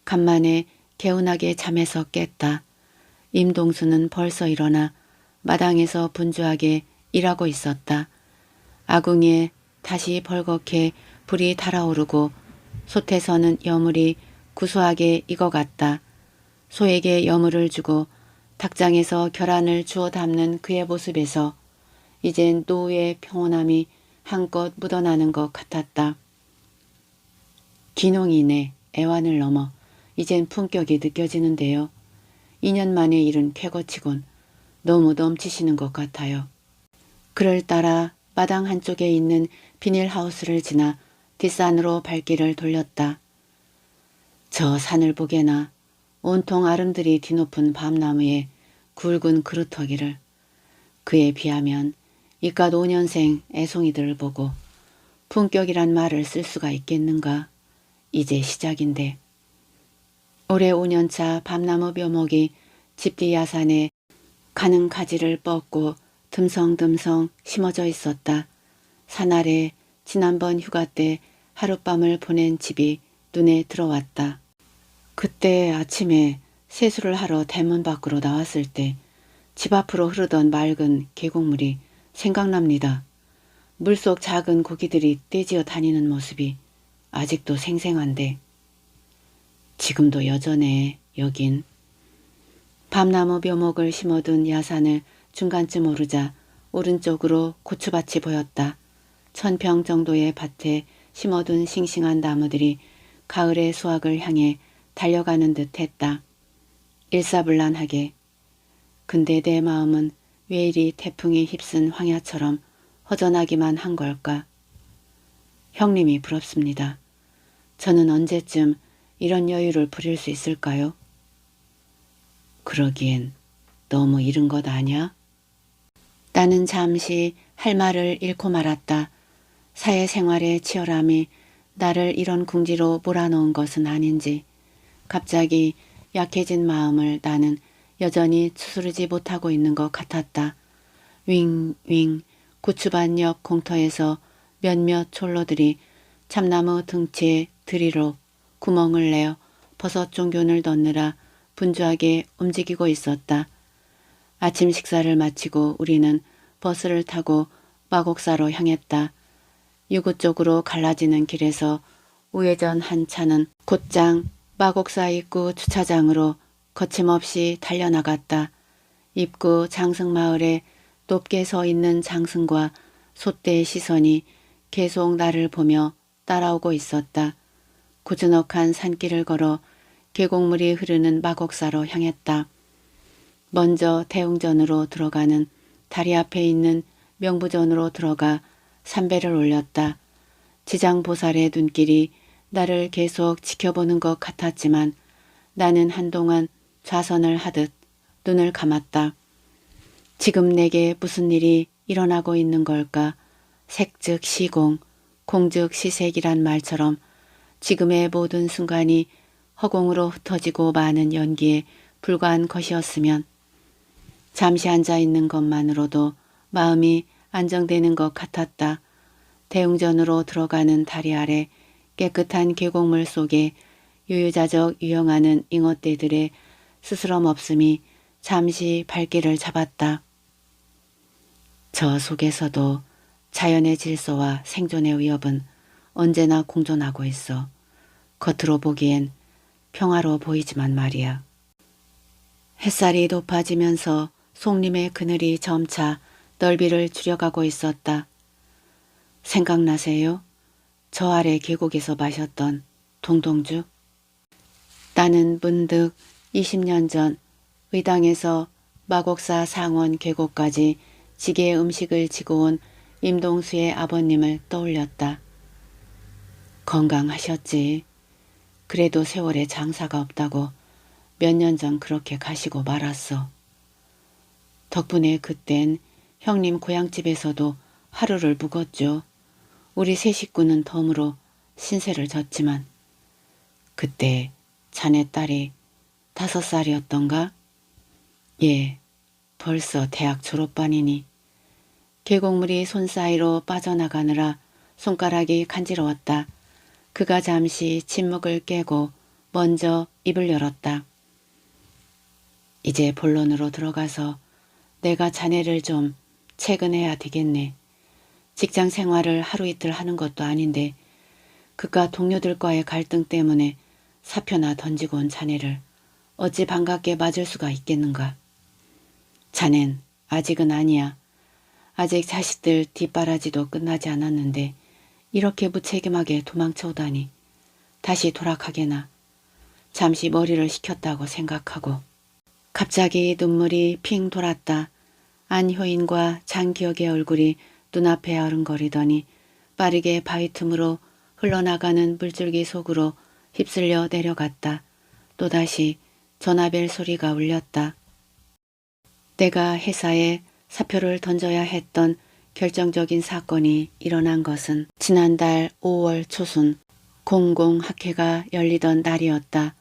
간만에 개운하게 잠에서 깼다. 임동수는 벌써 일어나 마당에서 분주하게 일하고 있었다. 아궁이에 다시 벌겋게 불이 달아오르고 솥에서는 여물이 구수하게 익어갔다. 소에게 여물을 주고 닭장에서 계란을 주워 담는 그의 모습에서 이젠 노후의 평온함이 한껏 묻어나는 것 같았다. 기농이네 애완을 넘어 이젠 품격이 느껴지는데요. 2년 만에 이룬 쾌거치곤 너무 넘치시는 것 같아요. 그를 따라 마당 한쪽에 있는 비닐하우스를 지나 뒷산으로 발길을 돌렸다. 저 산을 보게나 온통 아름드리 뒤높은 밤나무에 굵은 그루터기를. 그에 비하면 이깟 5년생 애송이들을 보고 품격이란 말을 쓸 수가 있겠는가. 이제 시작인데. 올해 5년차 밤나무 묘목이 집 뒤 야산에 가는 가지를 뻗고 듬성듬성 심어져 있었다. 산 아래 지난번 휴가 때 하룻밤을 보낸 집이 눈에 들어왔다. 그때 아침에 세수를 하러 대문 밖으로 나왔을 때 집 앞으로 흐르던 맑은 계곡물이 생각납니다. 물속 작은 고기들이 떼지어 다니는 모습이 아직도 생생한데 지금도 여전해 여긴. 밤나무 묘목을 심어둔 야산을 중간쯤 오르자 오른쪽으로 고추밭이 보였다. 1000평 정도의 밭에 심어둔 싱싱한 나무들이 가을의 수확을 향해 달려가는 듯 했다. 일사불란하게. 근데 내 마음은 왜 이리 태풍이 휩쓴 황야처럼 허전하기만 한 걸까? 형님이 부럽습니다. 저는 언제쯤 이런 여유를 부릴 수 있을까요? 그러기엔 너무 이른 것 아냐? 나는 잠시 할 말을 잃고 말았다. 사회생활의 치열함이 나를 이런 궁지로 몰아넣은 것은 아닌지 갑자기 약해진 마음을 나는 여전히 추스르지 못하고 있는 것 같았다. 윙윙 고추밭 옆 공터에서 몇몇 촐로들이 참나무 등치에 드리로 구멍을 내어 버섯 종균을 넣느라 분주하게 움직이고 있었다. 아침 식사를 마치고 우리는 버스를 타고 마곡사로 향했다. 유구 쪽으로 갈라지는 길에서 우회전 한 차는 곧장 마곡사 입구 주차장으로 거침없이 달려나갔다. 입구 장승마을에 높게 서 있는 장승과 솥대의 시선이 계속 나를 보며 따라오고 있었다. 고즈넉한 산길을 걸어 계곡물이 흐르는 마곡사로 향했다. 먼저 대웅전으로 들어가는 다리 앞에 있는 명부전으로 들어가 삼배를 올렸다. 지장보살의 눈길이 나를 계속 지켜보는 것 같았지만 나는 한동안 좌선을 하듯 눈을 감았다. 지금 내게 무슨 일이 일어나고 있는 걸까? 색즉 시공, 공즉 시색이란 말처럼 지금의 모든 순간이 허공으로 흩어지고 마는 연기에 불과한 것이었으면 잠시 앉아있는 것만으로도 마음이 안정되는 것 같았다. 대웅전으로 들어가는 다리 아래 깨끗한 계곡물 속에 유유자적 유영하는 잉어떼들의 스스럼 없음이 잠시 발길을 잡았다. 저 속에서도 자연의 질서와 생존의 위협은 언제나 공존하고 있어. 겉으로 보기엔 평화로워 보이지만 말이야. 햇살이 높아지면서 송림의 그늘이 점차 넓이를 줄여가고 있었다. 생각나세요? 저 아래 계곡에서 마셨던 동동주? 나는 문득 20년 전 의당에서 마곡사 상원 계곡까지 지게 음식을 지고 온 임동수의 아버님을 떠올렸다. 건강하셨지. 그래도 세월에 장사가 없다고 몇 년 전 그렇게 가시고 말았어. 덕분에 그땐 형님 고향집에서도 하루를 묵었죠. 우리 세 식구는 덤으로 신세를 졌지만 그때 자네 딸이 5살이었던가? 예, 벌써 대학 졸업반이니. 계곡물이 손 사이로 빠져나가느라 손가락이 간지러웠다. 그가 잠시 침묵을 깨고 먼저 입을 열었다. 이제 본론으로 들어가서 내가 자네를 좀 체근해야 되겠네. 직장 생활을 하루 이틀 하는 것도 아닌데 그깟 동료들과의 갈등 때문에 사표나 던지고 온 자네를 어찌 반갑게 맞을 수가 있겠는가. 자넨 아직은 아니야. 아직 자식들 뒷바라지도 끝나지 않았는데 이렇게 무책임하게 도망쳐오다니. 다시 돌아가게나. 잠시 머리를 식혔다고 생각하고. 갑자기 눈물이 핑 돌았다. 안효인과 장기혁의 얼굴이 눈앞에 어른거리더니 빠르게 바위 틈으로 흘러나가는 물줄기 속으로 휩쓸려 내려갔다. 또다시 전화벨 소리가 울렸다. 내가 회사에 사표를 던져야 했던 결정적인 사건이 일어난 것은 지난달 5월 초순 공공학회가 열리던 날이었다.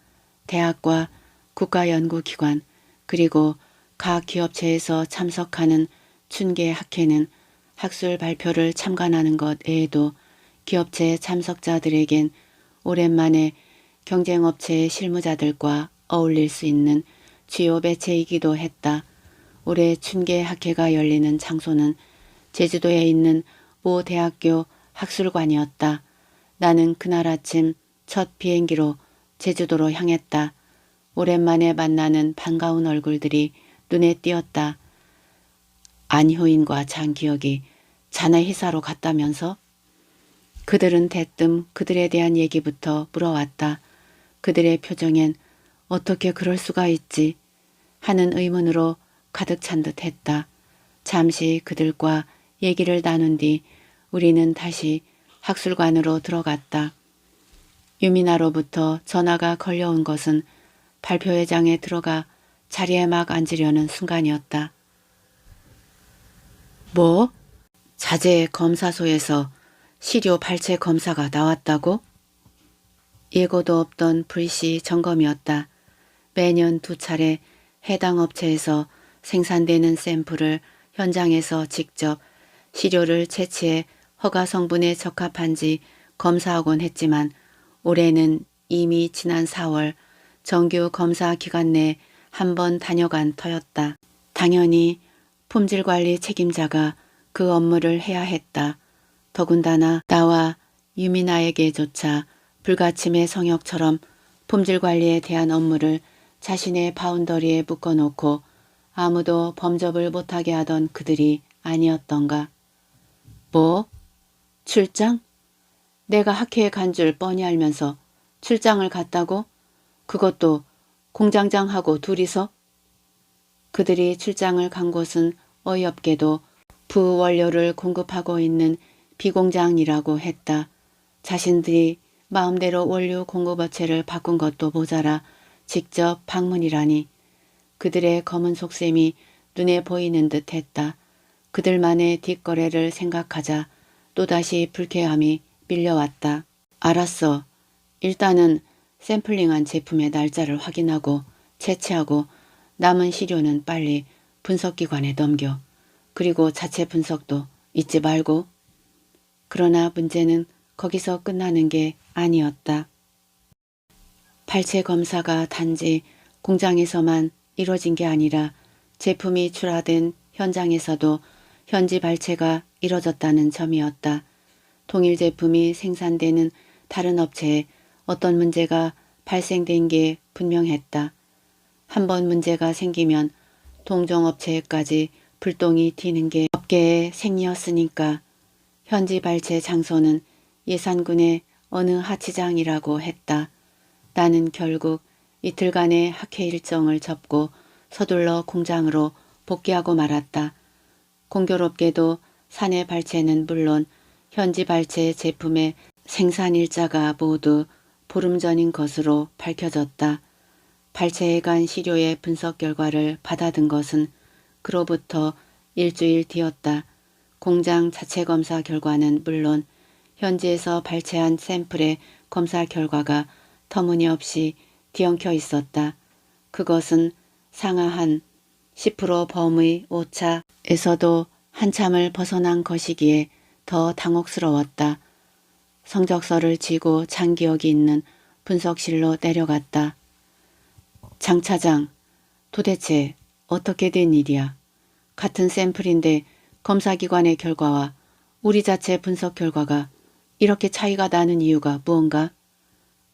대학과 국가연구기관 그리고 각 기업체에서 참석하는 춘계학회는 학술 발표를 참관하는 것 외에도 기업체 참석자들에겐 오랜만에 경쟁업체의 실무자들과 어울릴 수 있는 주요 매체이기도 했다. 올해 춘계학회가 열리는 장소는 제주도에 있는 모 대학교 학술관이었다. 나는 그날 아침 첫 비행기로 제주도로 향했다. 오랜만에 만나는 반가운 얼굴들이 눈에 띄었다. 안효인과 장기혁이 자네 회사로 갔다면서? 그들은 대뜸 그들에 대한 얘기부터 물어왔다. 그들의 표정엔 어떻게 그럴 수가 있지 하는 의문으로 가득 찬 듯 했다. 잠시 그들과 얘기를 나눈 뒤 우리는 다시 학술관으로 들어갔다. 유미나로부터 전화가 걸려온 것은 발표회장에 들어가 자리에 막 앉으려는 순간이었다. 뭐? 자재 검사소에서 시료 발체 검사가 나왔다고? 예고도 없던 불시 점검이었다. 매년 2차례 해당 업체에서 생산되는 샘플을 현장에서 직접 시료를 채취해 허가 성분에 적합한지 검사하곤 했지만 올해는 이미 지난 4월 정규 검사 기간 내에 한 번 다녀간 터였다. 당연히 품질관리 책임자가 그 업무를 해야 했다. 더군다나 나와 유미나에게조차 불가침의 성역처럼 품질관리에 대한 업무를 자신의 바운더리에 묶어놓고 아무도 범접을 못하게 하던 그들이 아니었던가. 뭐? 출장? 내가 학회에 간 줄 뻔히 알면서 출장을 갔다고? 그것도 공장장하고 둘이서? 그들이 출장을 간 곳은 어이없게도 부원료를 공급하고 있는 비공장이라고 했다. 자신들이 마음대로 원료 공급업체를 바꾼 것도 모자라 직접 방문이라니. 그들의 검은 속셈이 눈에 보이는 듯 했다. 그들만의 뒷거래를 생각하자 또다시 불쾌함이 밀려왔다. 알았어. 일단은 샘플링한 제품의 날짜를 확인하고 채취하고 남은 시료는 빨리 분석기관에 넘겨. 그리고 자체 분석도 잊지 말고. 그러나 문제는 거기서 끝나는 게 아니었다. 발체 검사가 단지 공장에서만 이뤄진 게 아니라 제품이 출하된 현장에서도 현지 발체가 이뤄졌다는 점이었다. 동일 제품이 생산되는 다른 업체에 어떤 문제가 발생된 게 분명했다. 한번 문제가 생기면 동종업체에까지 불똥이 튀는 게 업계의 생리였으니까 현지 발체 장소는 예산군의 어느 하치장이라고 했다. 나는 결국 이틀간의 학회 일정을 접고 서둘러 공장으로 복귀하고 말았다. 공교롭게도 사내 발체는 물론 현지 발체 제품의 생산 일자가 모두 보름 전인 것으로 밝혀졌다. 발체해 간 시료의 분석 결과를 받아든 것은 그로부터 일주일 뒤였다. 공장 자체 검사 결과는 물론 현지에서 발체한 샘플의 검사 결과가 터무니없이 뒤엉켜 있었다. 그것은 상하한 10% 범의 오차에서도 한참을 벗어난 것이기에 더 당혹스러웠다. 성적서를 쥐고 장기혁이 있는 분석실로 내려갔다. 장 차장, 도대체 어떻게 된 일이야? 같은 샘플인데 검사기관의 결과와 우리 자체 분석 결과가 이렇게 차이가 나는 이유가 무언가?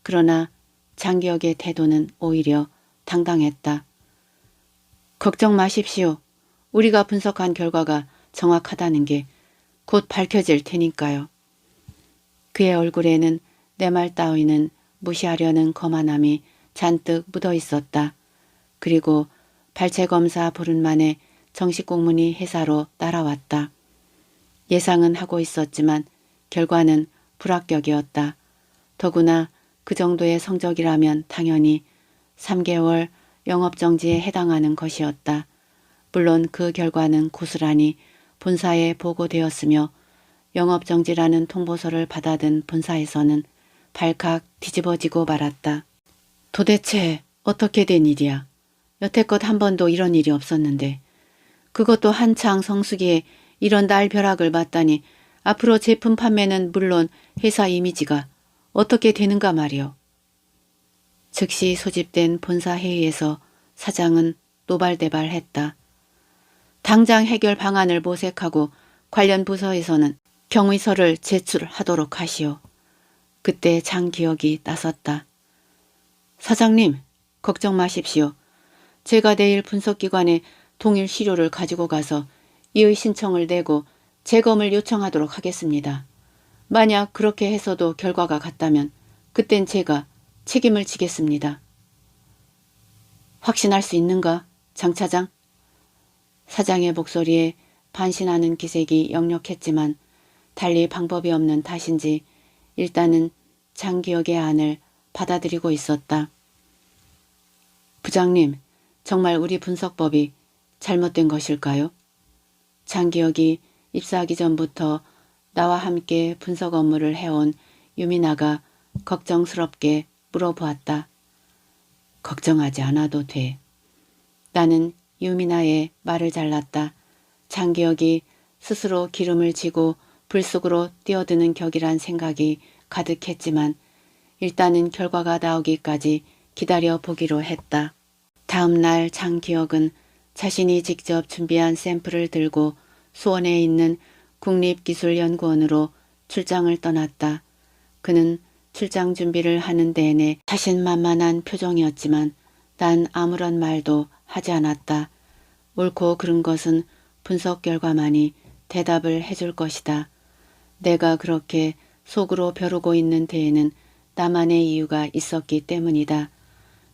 그러나 장기혁의 태도는 오히려 당당했다. 걱정 마십시오. 우리가 분석한 결과가 정확하다는 게 곧 밝혀질 테니까요. 그의 얼굴에는 내 말 따위는 무시하려는 거만함이 잔뜩 묻어 있었다. 그리고 발체검사 보름 만에 정식 공문이 회사로 날아왔다. 예상은 하고 있었지만 결과는 불합격이었다. 더구나 그 정도의 성적이라면 당연히 3개월 영업정지에 해당하는 것이었다. 물론 그 결과는 고스란히 본사에 보고되었으며 영업정지라는 통보서를 받아든 본사에서는 발칵 뒤집어지고 말았다. 도대체 어떻게 된 일이야? 여태껏 한 번도 이런 일이 없었는데 그것도 한창 성수기에 이런 날벼락을 맞다니 앞으로 제품 판매는 물론 회사 이미지가 어떻게 되는가 말이오. 즉시 소집된 본사 회의에서 사장은 노발대발했다. 당장 해결 방안을 모색하고 관련 부서에서는 경위서를 제출하도록 하시오. 그때 장기혁이 나섰다. 사장님, 걱정 마십시오. 제가 내일 분석기관에 동일 시료를 가지고 가서 이의 신청을 내고 재검을 요청하도록 하겠습니다. 만약 그렇게 해서도 결과가 같다면 그땐 제가 책임을 지겠습니다. 확신할 수 있는가, 장 차장? 사장의 목소리에 반신하는 기색이 역력했지만 달리 방법이 없는 탓인지 일단은 장기혁의 안을 받아들이고 있었다. 부장님, 정말 우리 분석법이 잘못된 것일까요? 장기혁이 입사하기 전부터 나와 함께 분석 업무를 해온 유미나가 걱정스럽게 물어보았다. 걱정하지 않아도 돼. 나는 유미나의 말을 잘랐다. 장기혁이 스스로 기름을 지고 불 속으로 뛰어드는 격이란 생각이 가득했지만 일단은 결과가 나오기까지 기다려 보기로 했다. 다음 날 장기혁은 자신이 직접 준비한 샘플을 들고 수원에 있는 국립기술연구원으로 출장을 떠났다. 그는 출장 준비를 하는 내내 자신만만한 표정이었지만 난 아무런 말도 하지 않았다. 옳고 그른 것은 분석 결과만이 대답을 해줄 것이다. 내가 그렇게 속으로 벼르고 있는 데에는 나만의 이유가 있었기 때문이다.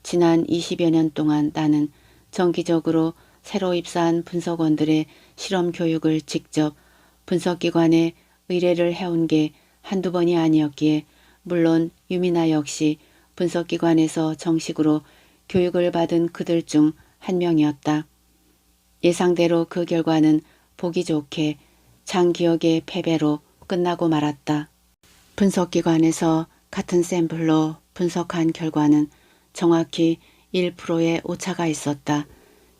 지난 20여 년 동안 나는 정기적으로 새로 입사한 분석원들의 실험 교육을 직접 분석기관에 의뢰를 해온 게 한두 번이 아니었기에 물론 유미나 역시 분석기관에서 정식으로 교육을 받은 그들 중 한 명이었다. 예상대로 그 결과는 보기 좋게 장기혁의 패배로 끝나고 말았다. 분석기관에서 같은 샘플로 분석한 결과는 정확히 1%의 오차가 있었다.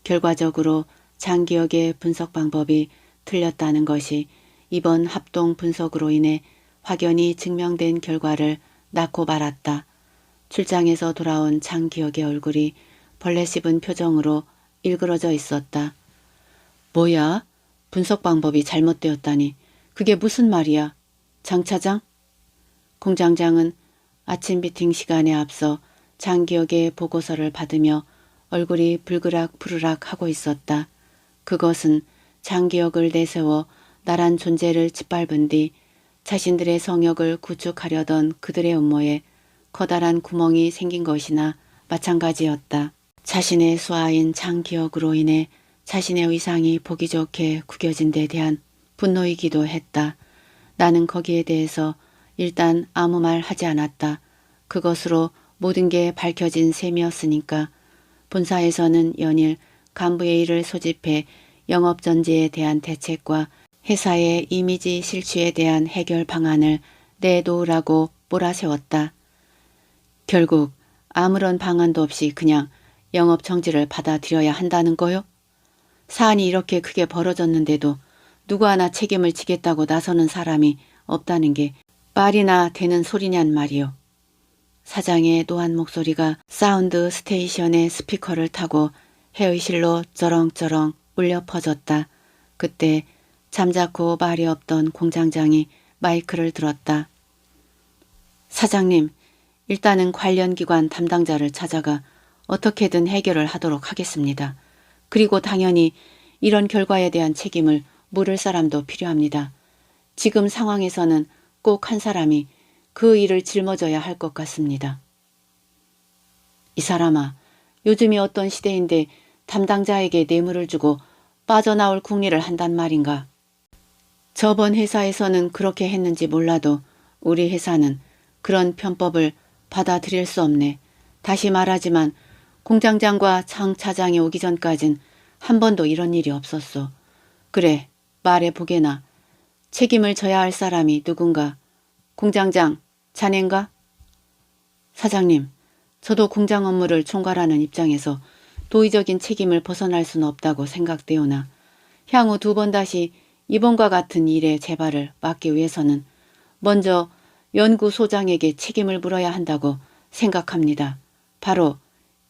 결과적으로 장기혁의 분석 방법이 틀렸다는 것이 이번 합동 분석으로 인해 확연히 증명된 결과를 낳고 말았다. 출장에서 돌아온 장기혁의 얼굴이 벌레 씹은 표정으로 일그러져 있었다. 뭐야? 분석 방법이 잘못되었다니. 그게 무슨 말이야? 장 차장? 공장장은 아침 미팅 시간에 앞서 장기혁의 보고서를 받으며 얼굴이 불그락 푸르락 하고 있었다. 그것은 장기혁을 내세워 나란 존재를 짓밟은 뒤 자신들의 성역을 구축하려던 그들의 음모에 커다란 구멍이 생긴 것이나 마찬가지였다. 자신의 수하인 장기혁으로 인해 자신의 의상이 보기 좋게 구겨진 데 대한 분노이기도 했다. 나는 거기에 대해서 일단 아무 말 하지 않았다. 그것으로 모든 게 밝혀진 셈이었으니까. 본사에서는 연일 간부회의를 소집해 영업전지에 대한 대책과 회사의 이미지 실추에 대한 해결 방안을 내놓으라고 몰아세웠다. 결국 아무런 방안도 없이 그냥 영업정지를 받아들여야 한다는 거요? 사안이 이렇게 크게 벌어졌는데도 누구 하나 책임을 지겠다고 나서는 사람이 없다는 게 말이나 되는 소리냔 말이요. 사장의 노한 목소리가 사운드 스테이션의 스피커를 타고 회의실로 쩌렁쩌렁 울려 퍼졌다. 그때 잠자코 말이 없던 공장장이 마이크를 들었다. 사장님, 일단은 관련 기관 담당자를 찾아가 어떻게든 해결을 하도록 하겠습니다. 그리고 당연히 이런 결과에 대한 책임을 물을 사람도 필요합니다. 지금 상황에서는 꼭 한 사람이 그 일을 짊어져야 할 것 같습니다. 이 사람아, 요즘이 어떤 시대인데 담당자에게 뇌물을 주고 빠져나올 궁리를 한단 말인가. 저번 회사에서는 그렇게 했는지 몰라도 우리 회사는 그런 편법을 받아들일 수 없네. 다시 말하지만 공장장과 장 차장이 오기 전까진 한 번도 이런 일이 없었소. 그래, 말해보게나. 책임을 져야 할 사람이 누군가? 공장장, 자넨가? 사장님, 저도 공장 업무를 총괄하는 입장에서 도의적인 책임을 벗어날 수는 없다고 생각되오나 향후 2번 다시 이번과 같은 일의 재발을 막기 위해서는 먼저 연구소장에게 책임을 물어야 한다고 생각합니다. 바로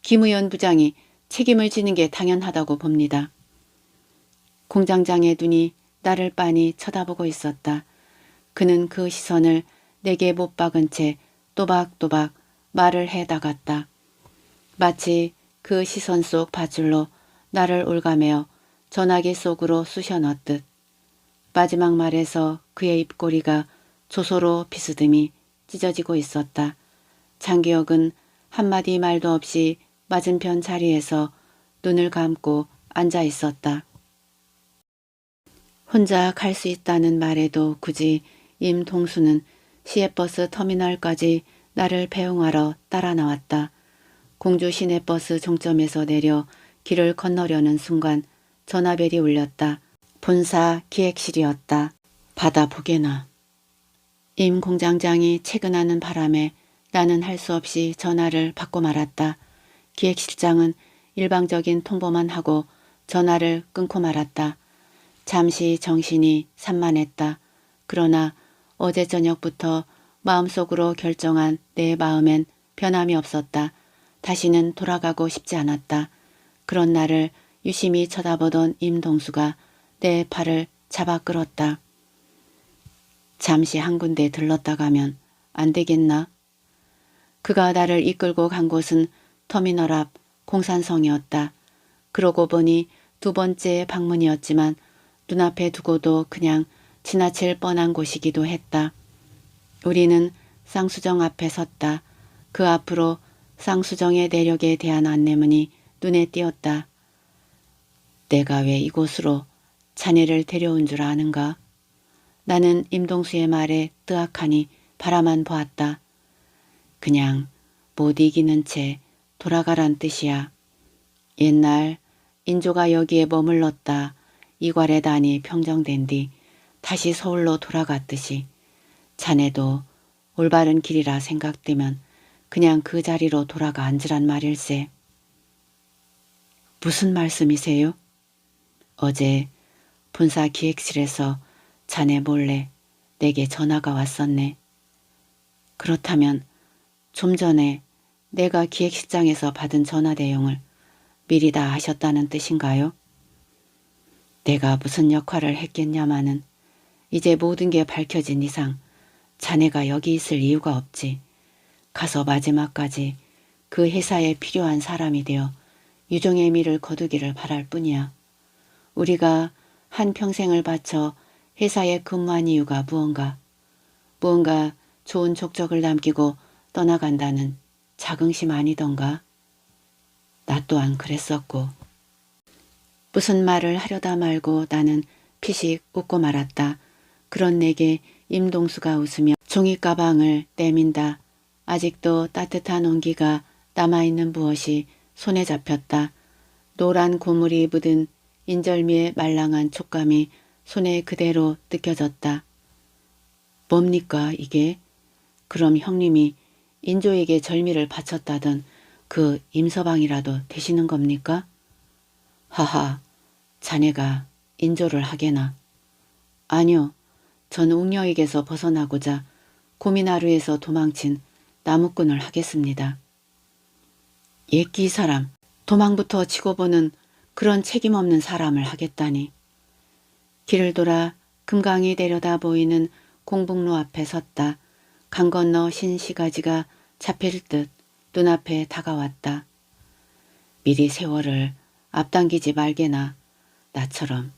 김의원 부장이 책임을 지는 게 당연하다고 봅니다. 공장장의 눈이 나를 빤히 쳐다보고 있었다. 그는 그 시선을 내게 못 박은 채 또박또박 말을 해 나갔다. 마치 그 시선 속 밧줄로 나를 올가매어 전화기 속으로 쑤셔 넣듯. 마지막 말에서 그의 입꼬리가 조소로 비스듬히 찢어지고 있었다. 장기혁은 한마디 말도 없이 맞은편 자리에서 눈을 감고 앉아 있었다. 혼자 갈 수 있다는 말에도 굳이 임동수는 시외버스 터미널까지 나를 배웅하러 따라 나왔다. 공주 시내버스 종점에서 내려 길을 건너려는 순간 전화벨이 울렸다. 본사 기획실이었다. 받아보게나. 임 공장장이 퇴근하는 바람에 나는 할 수 없이 전화를 받고 말았다. 기획실장은 일방적인 통보만 하고 전화를 끊고 말았다. 잠시 정신이 산만했다. 그러나 어제 저녁부터 마음속으로 결정한 내 마음엔 변함이 없었다. 다시는 돌아가고 싶지 않았다. 그런 나를 유심히 쳐다보던 임동수가 내 팔을 잡아 끌었다. 잠시 한 군데 들렀다 가면 안 되겠나? 그가 나를 이끌고 간 곳은 터미널 앞 공산성이었다. 그러고 보니 2번째 방문이었지만 눈앞에 두고도 그냥 지나칠 뻔한 곳이기도 했다. 우리는 쌍수정 앞에 섰다. 그 앞으로 쌍수정의 내력에 대한 안내문이 눈에 띄었다. 내가 왜 이곳으로 자네를 데려온 줄 아는가? 나는 임동수의 말에 뜨악하니 바라만 보았다. 그냥 못 이기는 채 돌아가란 뜻이야. 옛날 인조가 여기에 머물렀다. 이괄의 단이 평정된 뒤 다시 서울로 돌아갔듯이 자네도 올바른 길이라 생각되면 그냥 그 자리로 돌아가 앉으란 말일세. 무슨 말씀이세요? 어제 본사 기획실에서 자네 몰래 내게 전화가 왔었네. 그렇다면 좀 전에 내가 기획실장에서 받은 전화 내용을 미리 다 하셨다는 뜻인가요? 내가 무슨 역할을 했겠냐마는 이제 모든 게 밝혀진 이상 자네가 여기 있을 이유가 없지. 가서 마지막까지 그 회사에 필요한 사람이 되어 유종의 미를 거두기를 바랄 뿐이야. 우리가 한평생을 바쳐 회사에 근무한 이유가 무언가 좋은 족적을 남기고 떠나간다는 자긍심 아니던가? 나 또한 그랬었고. 무슨 말을 하려다 말고 나는 피식 웃고 말았다. 그런 내게 임동수가 웃으며 종이가방을 내민다. 아직도 따뜻한 온기가 남아있는 무엇이 손에 잡혔다. 노란 고물이 묻은 인절미의 말랑한 촉감이 손에 그대로 느껴졌다. 뭡니까 이게? 그럼 형님이 인조에게 절미를 바쳤다던 그 임서방이라도 되시는 겁니까? 하하, 자네가 인조를 하게나. 아니요, 전 웅녀에게서 벗어나고자 고민하루에서 도망친 나무꾼을 하겠습니다. 옛기 사람, 도망부터 치고 보는 그런 책임 없는 사람을 하겠다니. 길을 돌아 금강이 내려다 보이는 공북로 앞에 섰다. 강 건너 신시가지가 잡힐 듯 눈앞에 다가왔다. 미리 세월을 앞당기지 말게나. 나처럼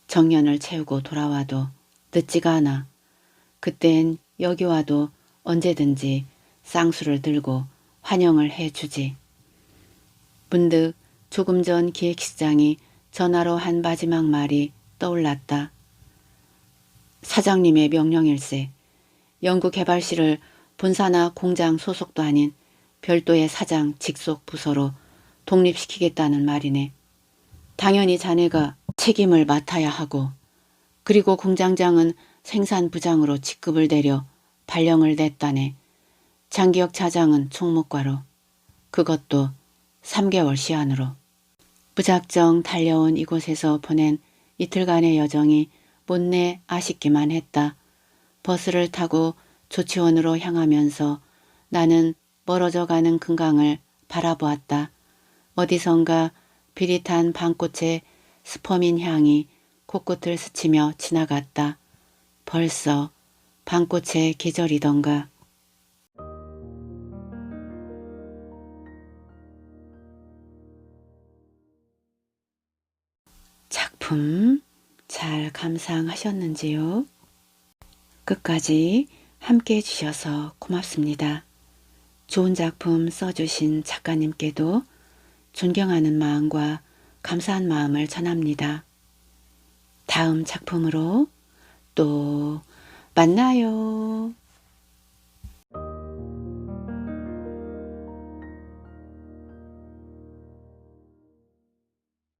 정년을 채우고 돌아와도 늦지가 않아. 그땐 여기 와도 언제든지 쌍수를 들고 환영을 해주지. 문득 조금 전 기획시장이 전화로 한 마지막 말이 떠올랐다. 사장님의 명령일세. 연구개발실을 본사나 공장 소속도 아닌 별도의 사장 직속 부서로 독립시키겠다는 말이네. 당연히 자네가 책임을 맡아야 하고, 그리고 공장장은 생산부장으로 직급을 내려 발령을 냈다네. 장기혁 차장은 총무과로. 그것도 3개월 시한으로. 무작정 달려온 이곳에서 보낸 이틀간의 여정이 못내 아쉽기만 했다. 버스를 타고 조치원으로 향하면서 나는 멀어져 가는 금강을 바라보았다. 어디선가 비릿한 밤꽃의 스퍼민 향이 곳곳을 스치며 지나갔다. 벌써 밤꽃의 계절이던가. 작품 잘 감상하셨는지요? 끝까지 함께 해주셔서 고맙습니다. 좋은 작품 써주신 작가님께도 존경하는 마음과 감사한 마음을 전합니다. 다음 작품으로 또 만나요.